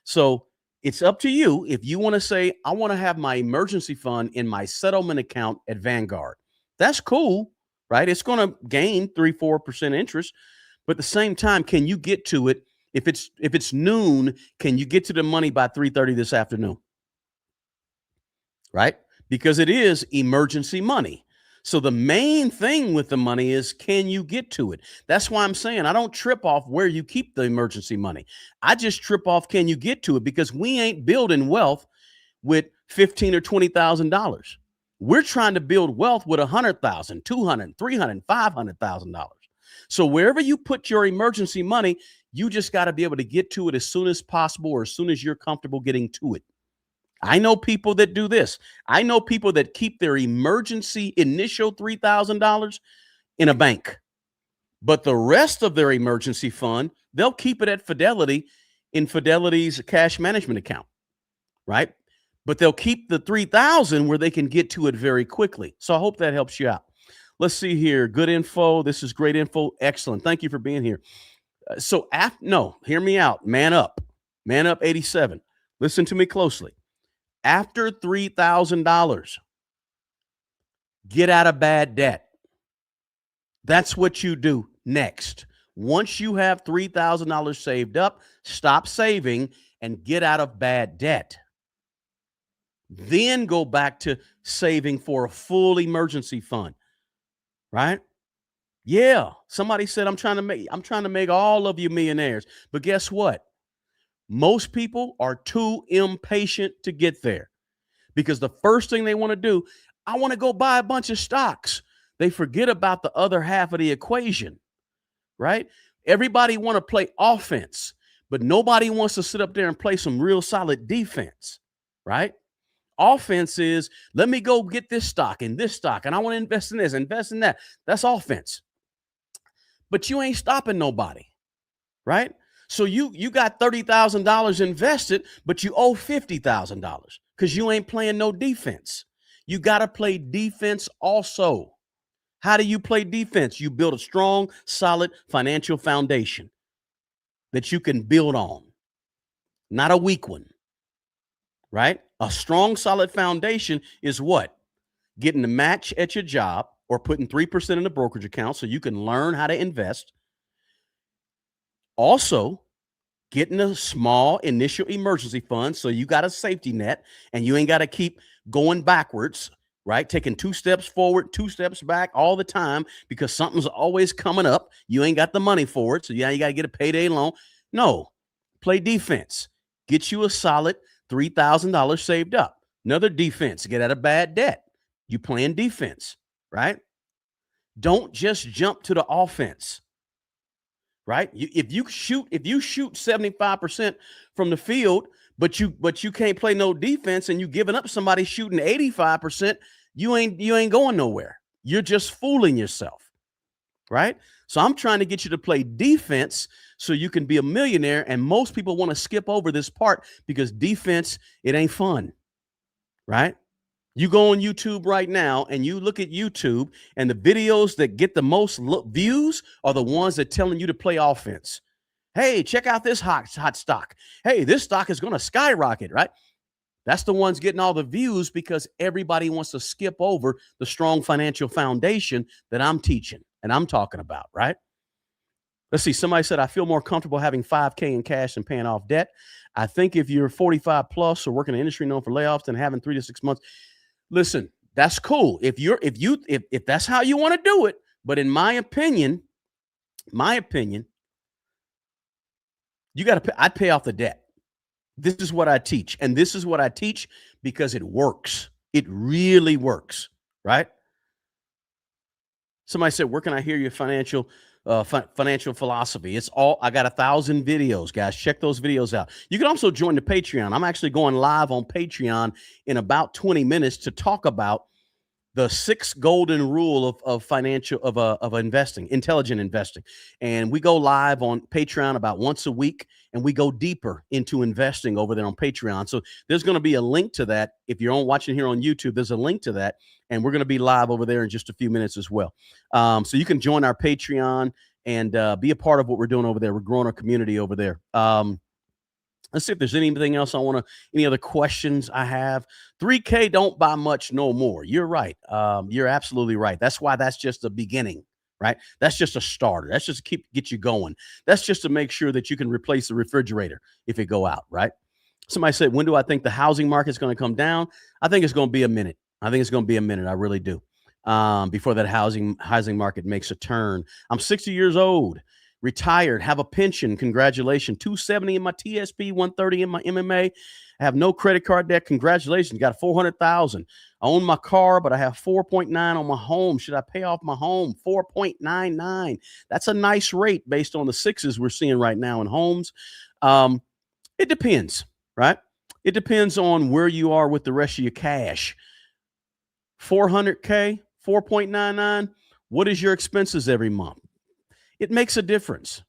So it's up to you. If you want to say, I want to have my emergency fund in my settlement account at Vanguard, that's cool, right? It's going to gain 3-4% interest. But at the same time, can you get to it? If it's noon, can you get to the money by 3:30 this afternoon? Right? Because it is emergency money. So the main thing with the money is, can you get to it? That's why I'm saying I don't trip off where you keep the emergency money. I just trip off, can you get to it? Because we ain't building wealth with $15,000 or $20,000. We're trying to build wealth with $100,000, $200,000, $300,000, $500,000. So wherever you put your emergency money, you just got to be able to get to it as soon as possible, or as soon as you're comfortable getting to it. I know people that do this. I know people that keep their emergency initial $3,000 in a bank, but the rest of their emergency fund, they'll keep it at Fidelity, in Fidelity's cash management account, right? But they'll keep the 3,000 where they can get to it very quickly. So I hope that helps you out. Let's see here. Good info. This is great info. Excellent. Thank you for being here. No, hear me out. Man up. Man up 87. Listen to me closely. After $3,000, get out of bad debt. That's what you do next. Once you have $3,000 saved up, stop saving and get out of bad debt. Then go back to saving for a full emergency fund, right? Yeah, somebody said I'm trying to make all of you millionaires. But guess what? Most people are too impatient to get there because the first thing they want to do, I want to go buy a bunch of stocks. They forget about the other half of the equation, right? Everybody want to play offense, but nobody wants to sit up there and play some real solid defense, right? Offense is, let me go get this stock and this stock, and I want to invest in this, invest in that. That's offense. But you ain't stopping nobody, right? So you got $30,000 invested, but you owe $50,000 because you ain't playing no defense. You got to play defense also. How do you play defense? You build a strong, solid financial foundation that you can build on, not a weak one, right? A strong, solid foundation is what? Getting the match at your job or putting 3% in the brokerage account so you can learn how to invest. Also, getting a small initial emergency fund so you got a safety net and you ain't got to keep going backwards, right? Taking 2 steps forward, 2 steps back all the time because something's always coming up. You ain't got the money for it. So yeah, you got to get a payday loan. No, play defense. Get you a solid $3,000 saved up. Another defense, get out of bad debt. You playing defense, right? Don't just jump to the offense, right? If you shoot 75% from the field, but you can't play no defense and you giving up somebody shooting 85%, you ain't going nowhere. You're just fooling yourself, right? So I'm trying to get you to play defense so you can be a millionaire. And most people want to skip over this part because defense, it ain't fun, right? You go on YouTube right now and you look at YouTube and the videos that get the most views are the ones that telling you to play offense. Hey, check out this hot stock. Hey, this stock is going to skyrocket, right? That's the ones getting all the views because everybody wants to skip over the strong financial foundation that I'm teaching and I'm talking about, right? Let's see. Somebody said, I feel more comfortable having $5K in cash and paying off debt. I think if you're 45 plus or working in the industry known for layoffs and having 3 to 6 months, listen, that's cool. If that's how you want to do it. But in my opinion, you got to I'd pay off the debt. This is what I teach. And this is what I teach because it works. It really works, right? Somebody said, where can I hear your financial philosophy? It's all, I got 1,000 videos, guys. Check those videos out. You can also join the Patreon. I'm actually going live on Patreon in about 20 minutes to talk about the 6 golden rule of investing, intelligent investing. And we go live on Patreon about once a week, and we go deeper into investing over there on Patreon. So there's going to be a link to that. If you're watching here on YouTube, there's a link to that. And we're going to be live over there in just a few minutes as well. So you can join our Patreon and be a part of what we're doing over there. We're growing our community over there. Let's see if there's anything else any other questions I have. 3K don't buy much no more. You're right. You're absolutely right. That's why that's just the beginning, right? That's just a starter. That's just to get you going. That's just to make sure that you can replace the refrigerator if it go out, right? Somebody said, when do I think the housing market is going to come down? I think it's going to be a minute. I really do. Before that housing market makes a turn. I'm 60 years old. Retired, have a pension. Congratulations. 270 in my TSP, 130 in my MMA. I have no credit card debt. Congratulations. Got 400,000. I own my car, but I have 4.9 on my home. Should I pay off my home? 4.99. That's a nice rate based on the 6s we're seeing right now in homes. It depends, right? It depends on where you are with the rest of your cash. 400K, 4.99. What is your expenses every month? It makes a difference.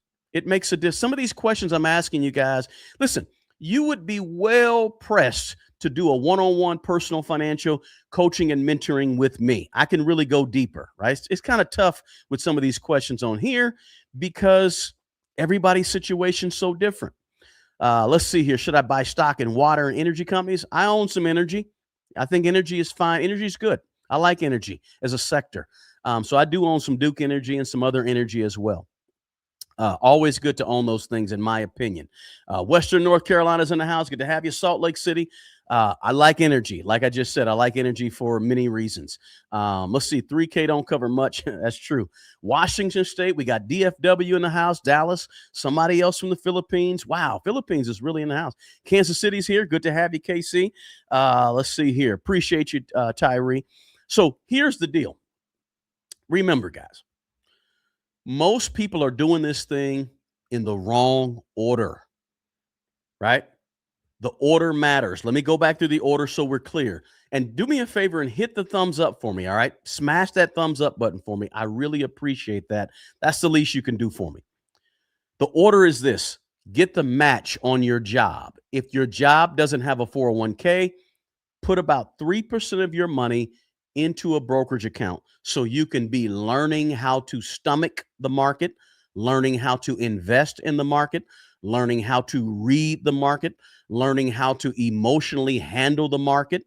Some of these questions I'm asking you guys, listen, you would be well pressed to do a one-on-one personal financial coaching and mentoring with me. I can really go deeper, right? It's kind of tough with some of these questions on here because everybody's situation's so different. Let's see here. Should I buy stock in water and energy companies? I own some energy. I think energy is fine. Energy is good. I like energy as a sector. So I do own some Duke Energy and some other energy as well. Always good to own those things, in my opinion. Western North Carolina's in the house. Good to have you. Salt Lake City. I like energy. Like I just said, I like energy for many reasons. Let's see. 3K don't cover much. That's true. Washington State. We got DFW in the house. Dallas. Somebody else from the Philippines. Wow. Philippines is really in the house. Kansas City's here. Good to have you, KC. Let's see here. Appreciate you, Tyree. So here's the deal. Remember, guys. Most people are doing this thing in the wrong order, right? The order matters. Let me go back through the order so we're clear. And do me a favor and hit the thumbs up for me, all right? Smash that thumbs up button for me. I really appreciate that. That's the least you can do for me. The order is this: get the match on your job. If your job doesn't have a 401k, put about 3% of your money into a brokerage account so you can be learning how to stomach the market, learning how to invest in the market, learning how to read the market, learning how to emotionally handle the market.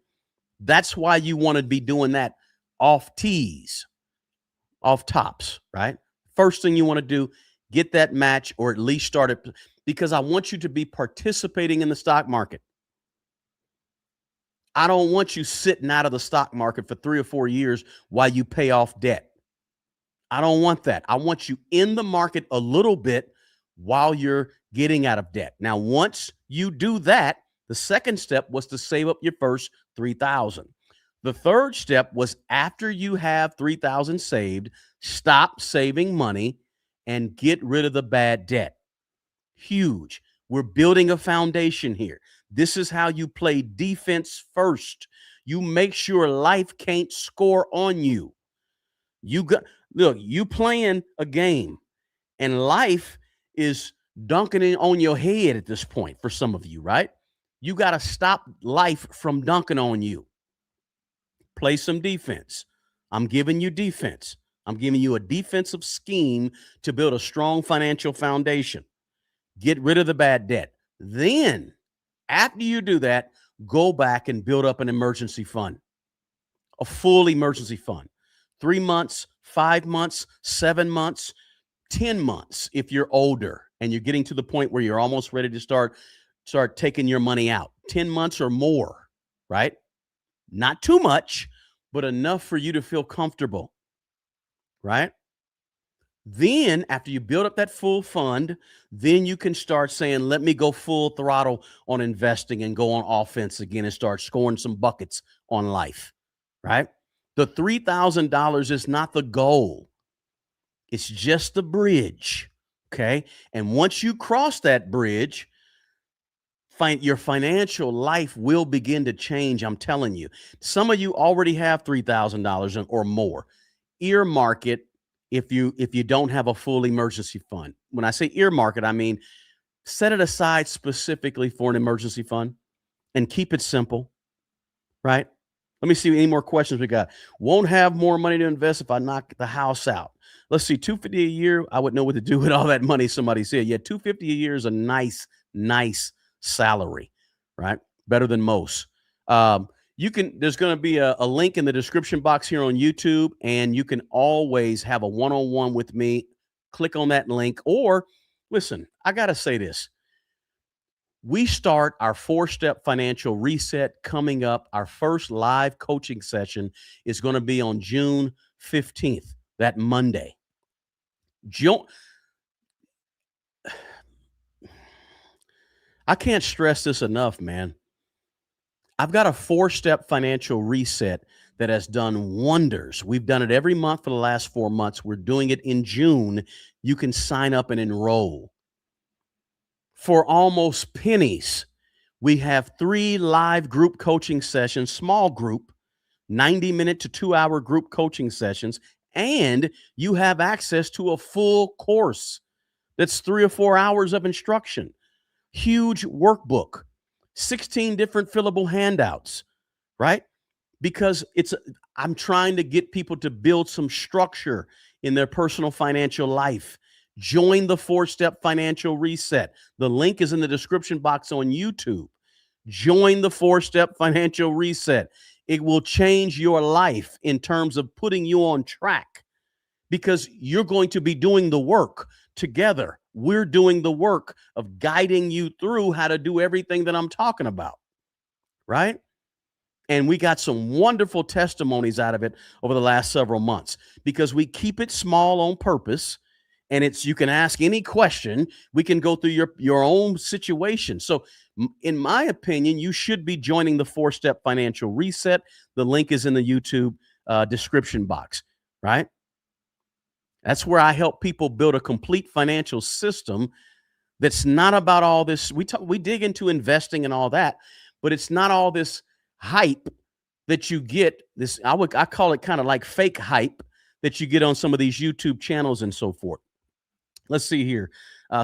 That's why you want to be doing that off tees, off tops, right? First thing you want to do, get that match or at least start it, because I want you to be participating in the stock market. I don't want you sitting out of the stock market for 3 or 4 years while you pay off debt. I don't want that. I want you in the market a little bit while you're getting out of debt. Now, once you do that, the second step was to save up your first 3,000. The third step was, after you have 3,000 saved, stop saving money and get rid of the bad debt. Huge. We're building a foundation here. This is how you play defense first. You make sure life can't score on you. You playing a game, and life is dunking it on your head at this point for some of you, right? You got to stop life from dunking on you. Play some defense. I'm giving you defense. I'm giving you a defensive scheme to build a strong financial foundation. Get rid of the bad debt. Then, after you do that, go back and build up an emergency fund, a full emergency fund. 3 months, 5 months, 7 months, 10 months if you're older and you're getting to the point where you're almost ready to start taking your money out. 10 months or more, right? Not too much, but enough for you to feel comfortable, right? Then, after you build up that full fund, then you can start saying, let me go full throttle on investing and go on offense again and start scoring some buckets on life, right? The $3,000 is not the goal. It's just the bridge, okay? And once you cross that bridge, your financial life will begin to change, I'm telling you. Some of you already have $3,000 or more. Earmark it if you don't have a full emergency fund. When I say earmark it, I mean set it aside specifically for an emergency fund and keep it simple, right? Let me see any more questions we got. Won't have more money to invest if I knock the house out. Let's see, $250 a year. I wouldn't know what to do with all that money, somebody said. Yeah, $250 a year is a nice salary, right? Better than most. There's going to be a link in the description box here on YouTube, and you can always have a one-on-one with me. Click on that link, or listen, I got to say this. We start our 4-step financial reset coming up. Our first live coaching session is going to be on June 15th, that Monday. I can't stress this enough, man. I've got a 4-step financial reset that has done wonders. We've done it every month for the last 4 months. We're doing it in June. You can sign up and enroll. For almost pennies, we have 3 live group coaching sessions, small group, 90-minute to 2-hour group coaching sessions, and you have access to a full course that's 3 or 4 hours of instruction. Huge workbook, 16 different fillable handouts, right? Because I'm trying to get people to build some structure in their personal financial life. Join the 4-Step Financial Reset. The link is in the description box on YouTube. Join the 4-Step Financial Reset. It will change your life in terms of putting you on track because you're going to be doing the work together. We're doing the work of guiding you through how to do everything that I'm talking about, right? And we got some wonderful testimonies out of it over the last several months because we keep it small on purpose. And it's, you can ask any question. We can go through your own situation. So in my opinion, you should be joining the 4-Step Financial Reset. The link is in the YouTube description box, right? That's where I help people build a complete financial system that's not about all this. We dig into investing and all that, but it's not all this hype that you get. This I call it kind of like fake hype that you get on some of these YouTube channels and so forth. Let's see here.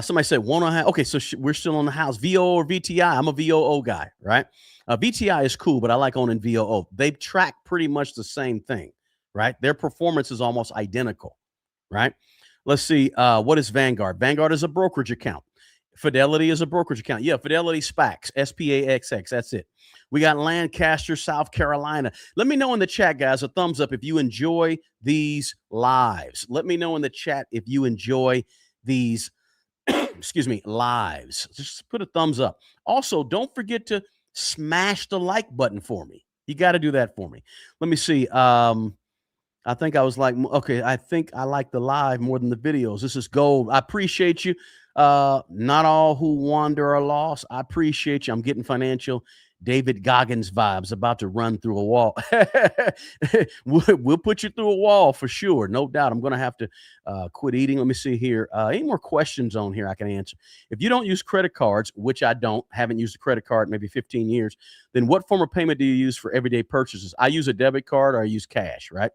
Somebody said one and a half. Okay, so we're still on the house. VOO or VTI? I'm a VOO guy, right? VTI is cool, but I like owning VOO. They track pretty much the same thing, right? Their performance is almost identical, right? Let's see. What is Vanguard? Vanguard is a brokerage account. Fidelity is a brokerage account. Yeah, Fidelity SPAX, SPAXX. That's it. We got Lancaster, South Carolina. Let me know in the chat, guys, a thumbs up if you enjoy these lives. Let me know in the chat if you enjoy these, excuse me, lives. Just put a thumbs up. Also, don't forget to smash the like button for me. You got to do that for me. Let me see. I think I was like, okay, I think I like the live more than the videos. This is gold. I appreciate you. Not all who wander are lost. I appreciate you. I'm getting financial David Goggins vibes, about to run through a wall. We'll put you through a wall for sure. No doubt. I'm going to have to quit eating. Let me see here. Any more questions on here I can answer? If you don't use credit cards, which I haven't used a credit card in maybe 15 years, then what form of payment do you use for everyday purchases? I use a debit card or I use cash, right?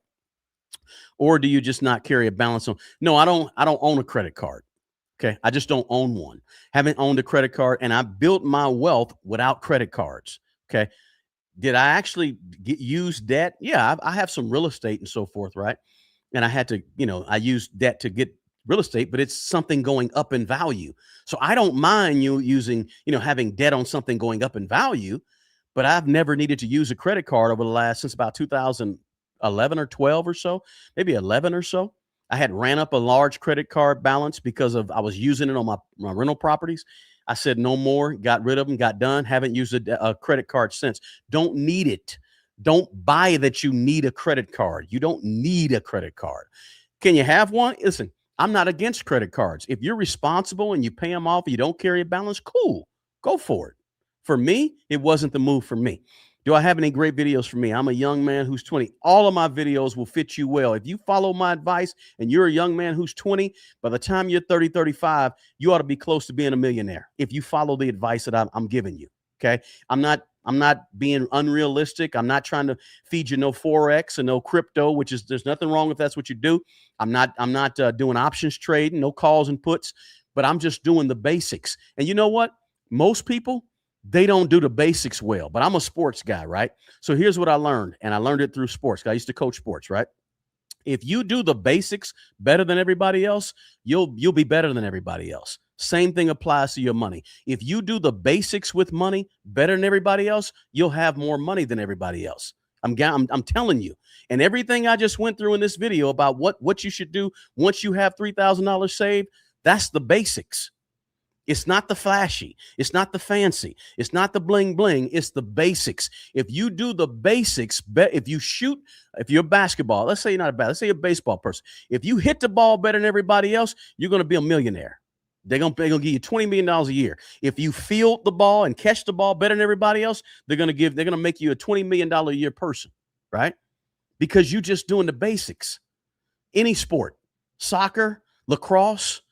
Or do you just not carry a balance on? No, I don't own a credit card. Okay. I just don't own one. Haven't owned a credit card, and I built my wealth without credit cards. Okay. Did I actually use debt? Yeah, I have some real estate and so forth, right? And I had to, I used debt to get real estate, but it's something going up in value. So I don't mind you using, having debt on something going up in value, but I've never needed to use a credit card over the last, since about 2011 or 12 or so, maybe 11 or so. I had ran up a large credit card balance because I was using it on my rental properties. I said no more, got rid of them, got done. Haven't used a credit card since. Don't need it. Don't buy that you need a credit card. You don't need a credit card. Can you have one? Listen, I'm not against credit cards. If you're responsible and you pay them off, you don't carry a balance, cool. Go for it. For me, it wasn't the move for me. Do I have any great videos for me? I'm a young man who's 20. All of my videos will fit you well. If you follow my advice and you're a young man who's 20, by the time you're 30, 35, you ought to be close to being a millionaire if you follow the advice that I'm giving you. Okay. I'm not being unrealistic. I'm not trying to feed you no Forex and no crypto, there's nothing wrong if that's what you do. I'm not doing options trading, no calls and puts, but I'm just doing the basics. And you know what? Most people, they don't do the basics well, but I'm a sports guy, right? So here's what I learned, and I learned it through sports. I used to coach sports, right? If you do the basics better than everybody else, you'll be better than everybody else. Same thing applies to your money. If you do the basics with money better than everybody else, you'll have more money than everybody else. I'm telling you. And everything I just went through in this video about what you should do once you have $3,000 saved, that's the basics. It's not the flashy. It's not the fancy. It's not the bling bling. It's the basics. If you do the basics, if you're a basketball, let's say let's say you're a baseball person. If you hit the ball better than everybody else, you're going to be a millionaire. They're going to give you $20 million a year. If you field the ball and catch the ball better than everybody else, they're going to make you a $20 million a year person, right? Because you're just doing the basics. Any sport, soccer, lacrosse,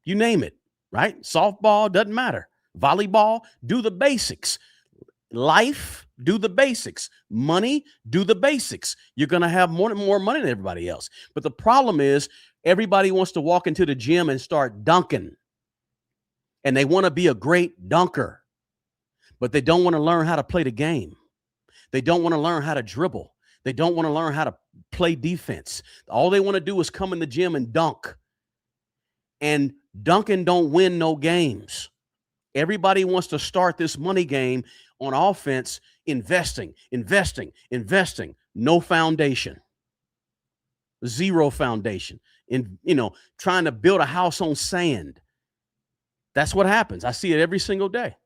you name it. Right? Softball, doesn't matter. Volleyball, do the basics. Life, do the basics. Money, do the basics. You're going to have more money than everybody else. But the problem is everybody wants to walk into the gym and start dunking. And they want to be a great dunker. But they don't want to learn how to play the game. They don't want to learn how to dribble. They don't want to learn how to play defense. All they want to do is come in the gym and dunk. And Duncan don't win no games. Everybody wants to start this money game on offense, investing, investing, investing. No foundation, zero foundation. In trying to build a house on sand. That's what happens. I see it every single day.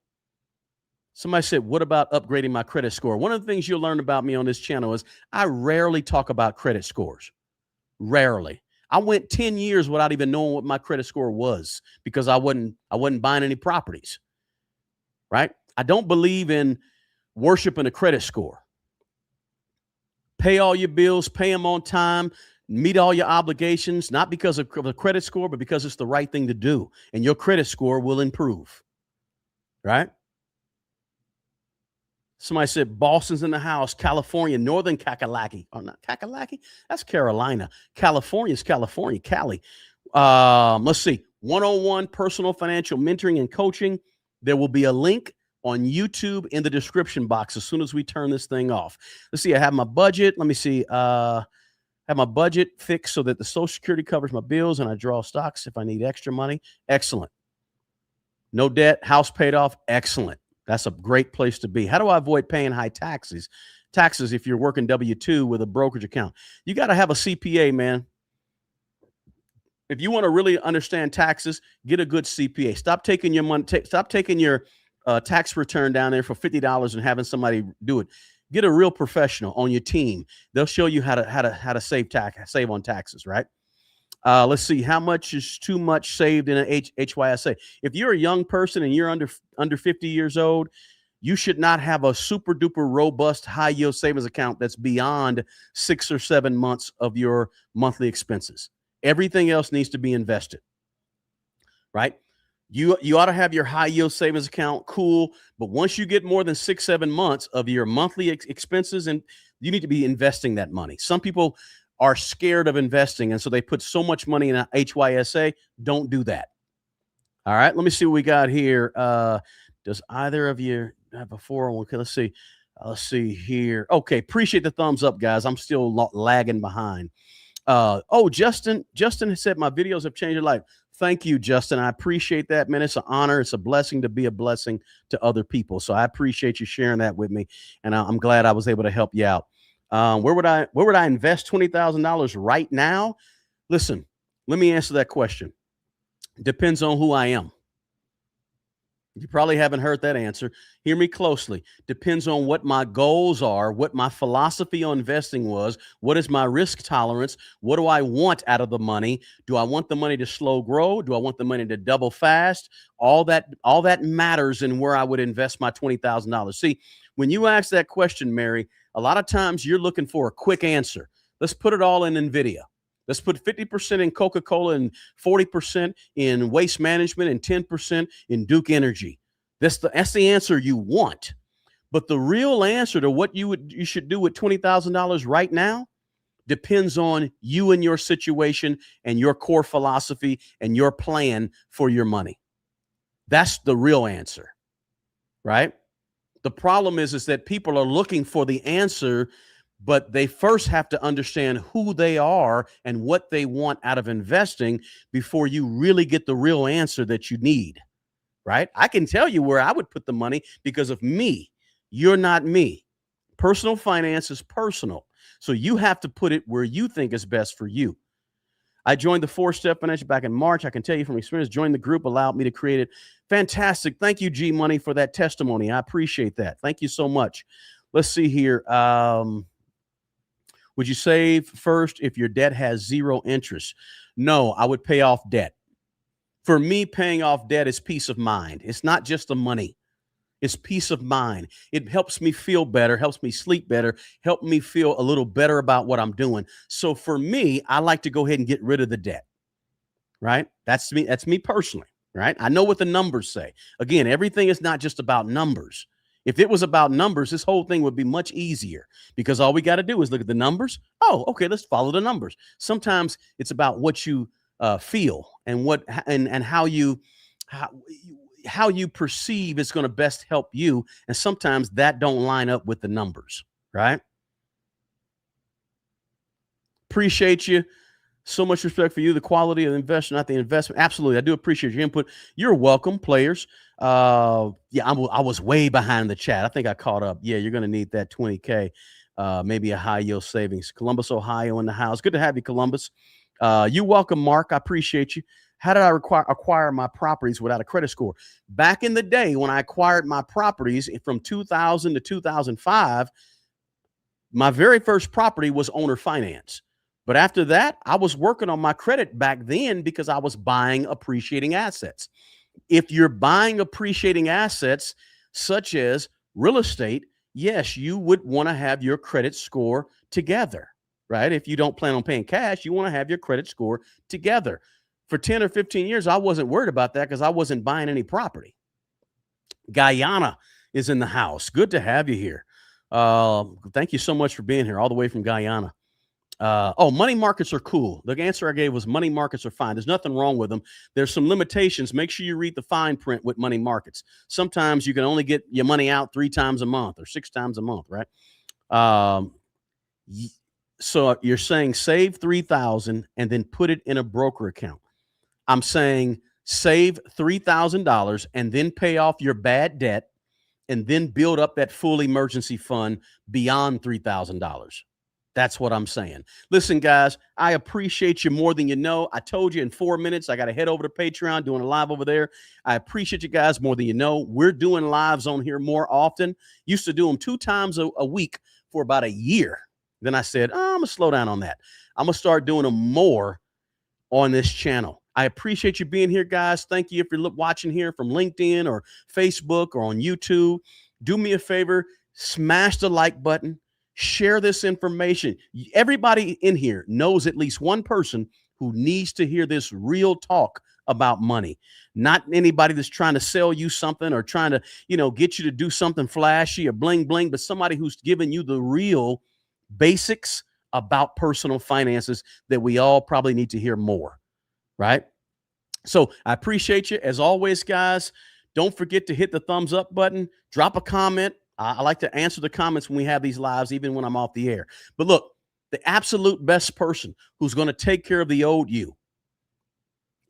Somebody said, "What about upgrading my credit score?" One of the things you'll learn about me on this channel is I rarely talk about credit scores. Rarely. I went 10 years without even knowing what my credit score was because I wasn't buying any properties. Right? I don't believe in worshiping a credit score. Pay all your bills, pay them on time, meet all your obligations, not because of the credit score, but because it's the right thing to do. And your credit score will improve. Right? Somebody said Boston's in the house, California, Northern Kakalaki. Oh, not Kakalaki. That's Carolina. California's California, Cali. Let's see. 101 personal financial mentoring and coaching. There will be a link on YouTube in the description box as soon as we turn this thing off. Let's see. I have my budget. Let me see. Have my budget fixed so that the Social Security covers my bills and I draw stocks if I need extra money. Excellent. No debt. House paid off. Excellent. That's a great place to be. How do I avoid paying high taxes? Taxes if you're working W-2 with a brokerage account. You got to have a CPA, man. If you want to really understand taxes, get a good CPA. Stop taking your money. Stop taking your tax return down there for $50 and having somebody do it. Get a real professional on your team. They'll show you how to save on taxes, right? Let's see, how much is too much saved in an HYSA? If you're a young person and you're under 50 years old, you should not have a super duper robust high yield savings account that's beyond 6 or 7 months of your monthly expenses. Everything else needs to be invested, right? You ought to have your high yield savings account, cool. But once you get more than 6, 7 months of your monthly expenses, and you need to be investing that money. Some people are scared of investing, and so they put so much money in a HYSA. Don't do that. All right, let me see what we got here. Does either of you have a 401k? Let's see. Let's see here. Okay, appreciate the thumbs up, guys. I'm still lagging behind. Justin has said my videos have changed your life. Thank you, Justin. I appreciate that, man. It's an honor. It's a blessing to be a blessing to other people. So I appreciate you sharing that with me, and I'm glad I was able to help you out. Where would I invest $20,000 right now? Listen, let me answer that question. Depends on who I am. You probably haven't heard that answer. Hear me closely. Depends on what my goals are, what my philosophy on investing was, what is my risk tolerance, what do I want out of the money? Do I want the money to slow grow? Do I want the money to double fast? All that matters in where I would invest my $20,000. See, when you ask that question, Mary, a lot of times you're looking for a quick answer. Let's put it all in NVIDIA. Let's put 50% in Coca-Cola and 40% in Waste Management and 10% in Duke Energy. That's the answer you want. But the real answer to what you should do with $20,000 right now depends on you and your situation and your core philosophy and your plan for your money. That's the real answer, right? The problem is that people are looking for the answer, but they first have to understand who they are and what they want out of investing before you really get the real answer that you need, right? I can tell you where I would put the money because of me. You're not me. Personal finance is personal. So you have to put it where you think is best for you. I joined the 4-Step Financial back in March. I can tell you from experience, joining the group allowed me to create it. Fantastic. Thank you, G Money, for that testimony. I appreciate that. Thank you so much. Let's see here. Would you save first if your debt has zero interest? No, I would pay off debt. For me, paying off debt is peace of mind. It's not just the money. It's peace of mind. It helps me feel better, helps me sleep better, help me feel a little better about what I'm doing. So for me, I like to go ahead and get rid of the debt, right? That's me. That's me personally, right? I know what the numbers say. Again, everything is not just about numbers. If it was about numbers, this whole thing would be much easier because all we got to do is look at the numbers. Oh, okay, let's follow the numbers. Sometimes it's about what you feel and how you perceive is going to best help you. And sometimes that don't line up with the numbers, right? Appreciate you. So much respect for you, the quality of the investment, not the investment. Absolutely. I do appreciate your input. You're welcome, players. Yeah, I was way behind the chat. I think I caught up. Yeah, you're going to need that 20K, maybe a high yield savings. Columbus, Ohio in the house. Good to have you, Columbus. You welcome, Mark. I appreciate you. How did I acquire my properties without a credit score? Back in the day when I acquired my properties from 2000 to 2005, my very first property was owner finance. But after that, I was working on my credit back then because I was buying appreciating assets. If you're buying appreciating assets, such as real estate, yes, you would want to have your credit score together, right? If you don't plan on paying cash, you want to have your credit score together. For 10 or 15 years, I wasn't worried about that because I wasn't buying any property. Guyana is in the house. Good to have you here. Thank you so much for being here, all the way from Guyana. Money markets are cool. The answer I gave was money markets are fine. There's nothing wrong with them. There's some limitations. Make sure you read the fine print with money markets. Sometimes you can only get your money out 3 times a month or 6 times a month, right? So you're saying save 3,000 and then put it in a broker account. I'm saying save $3,000 and then pay off your bad debt and then build up that full emergency fund beyond $3,000. That's what I'm saying. Listen, guys, I appreciate you more than you know. I told you in 4 minutes, I got to head over to Patreon, doing a live over there. I appreciate you guys more than you know. We're doing lives on here more often. Used to do them 2 times a week for about a year. Then I said, I'm going to slow down on that. I'm going to start doing them more on this channel. I appreciate you being here, guys. Thank you if you're watching here from LinkedIn or Facebook or on YouTube. Do me a favor, smash the like button, share this information. Everybody in here knows at least one person who needs to hear this real talk about money. Not anybody that's trying to sell you something or trying to, get you to do something flashy or bling bling, but somebody who's giving you the real basics about personal finances that we all probably need to hear more. Right? So I appreciate you. As always, guys, don't forget to hit the thumbs up button. Drop a comment. I like to answer the comments when we have these lives, even when I'm off the air. But look, the absolute best person who's going to take care of the old you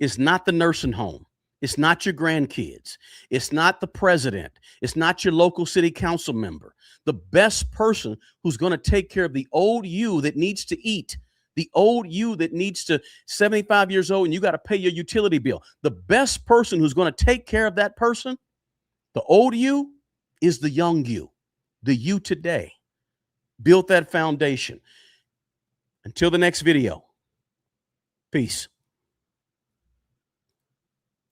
is not the nursing home. It's not your grandkids. It's not the president. It's not your local city council member. The best person who's going to take care of the old you that needs to eat, the old you that needs to 75 years old and you got to pay your utility bill. The best person who's going to take care of that person, the old you, is the young you, the you today. Build that foundation. Until the next video, peace.